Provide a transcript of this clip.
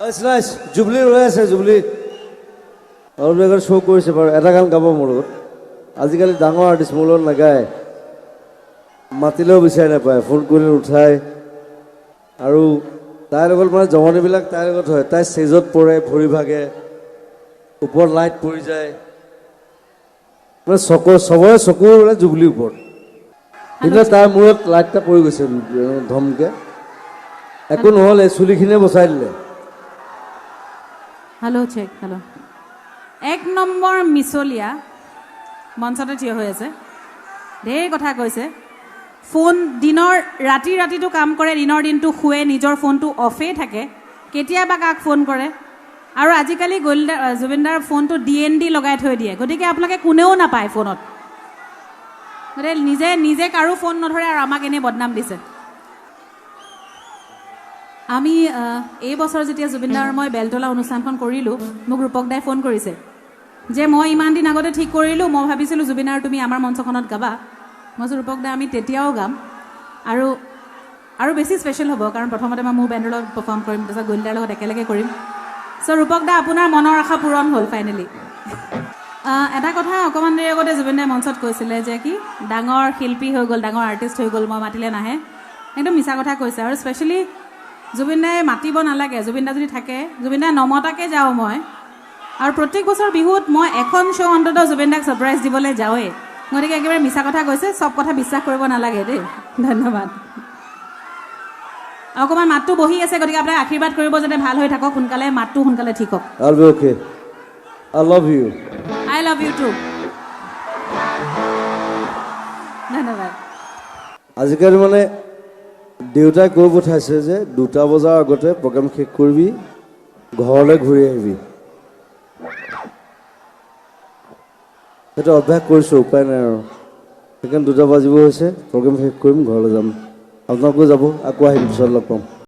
Nice jubilee ৰৈ আছে jubilee অলপ আগত শ্ব' কৰিছে বাৰু এটা গান গাব মোৰ লগত আজিকালি ডাঙৰ আৰ্টিষ্ট মোৰ লগত নাগায় মাতিলেও বিচাৰি নাপায় ফোন কৰিলে উঠায় আৰু তাইৰ লগত মানে জমনিবিলাক তাইৰ লগত হয় তাই ষ্টেজত পৰে ভৰি ভাগে ওপৰত লাইট পৰি যায় মানে চবৰে চকুৰ মানে জুবলিৰ ওপৰত কিন্তু তাৰ মূৰত লাইট এটা পৰি গৈছে ধমকে একো নহ'ল এই চুলিখিনিয়ে বচাই দিলে হেল্ল' চেক হেল্ল' 1 নম্বৰ মিছলীয়া মঞ্চতে থিয় হৈ আছে ঢেৰ কথা কৈছে ফোন দিনৰ ৰাতিটো কাম কৰে দিনৰ দিনটো শুৱে নিজৰ ফোনটো অফেই থাকে কেতিয়াবা কাক ফোন কৰে আৰু আজিকালি জুবিনদাৰ ফোনটো DND লগাই থৈ দিয়ে গতিকে আপোনালোকে কোনেও নাপায় ফোনত গতিকে নিজে কাৰো ফোন নধৰে আৰু আমাক এনেই বদনাম দিছে আমি এই বছৰ যেতিয়া জুবিনদাৰ মই বেলতলা অনুষ্ঠানখন কৰিলোঁ মোক ৰূপক দাই ফোন কৰিছে যে মই ইমান দিন আগতে ঠিক কৰিলোঁ মই ভাবিছিলোঁ জুবিনাৰ তুমি আমাৰ মঞ্চখনত গাবা মই ৰূপক দাই আমি তেতিয়াও গাম আৰু বেছি স্পেচিয়েল হ'ব কাৰণ প্ৰথমতে মই মোৰ বেণ্ডৰ লগত পাৰফৰ্ম কৰিম তাৰপিছত গলিদাৰ লগত একেলগে কৰিম চ' ৰূপক দা আপোনাৰ মনৰ আশা পূৰণ হ'ল ফাইনেলি এটা কথা অকণমান দেৰি আগতে জুবিন দাই মঞ্চত কৈছিলে যে কি ডাঙৰ শিল্পী হৈ গ'ল ডাঙৰ আৰ্টিষ্ট হৈ গ'ল মই মাতিলে নাহে একদম মিছা কথা কৈছে আৰু স্পেচিয়েলি জুবিন দাই মাতিব নালাগে জুবিন দা যদি থাকে জুবিন দাই নমতাকে যাওঁ মই আৰু প্ৰত্যেক বছৰ বিহুত মই এখন শ্ব' অন্ততঃ জুবিন দাক ছাৰপ্ৰাইজ দিবলৈ যাওঁৱেই গতিকে একেবাৰে মিছা কথা কৈছে চব কথা বিশ্বাস কৰিব নালাগে দেই ধন্যবাদ অকণমান মাতটো বহি আছে গতিকে আপোনাক আশীৰ্বাদ কৰিব যাতে ভাল হৈ থাকক সোনকালে মাতটো সোনকালে ঠিক হওক I'll be okay. I love you. I love you too. ধন্যবাদ আজিকালি মানে দেউতাই কৈ পঠাইছে যে 2টা বজাৰ আগতে প্ৰগ্ৰাম শেষ কৰিবি ঘৰলৈ ঘূৰি আহিবি সেইটো অভ্যাস কৰিছোঁ উপায় নাই আৰু সেইকাৰণে 2টা বাজিব হৈছে প্ৰগ্ৰাম শেষ কৰিম ঘৰলৈ যাম আপোনালোকেও যাব আকৌ আহিম পিছত লগ পাম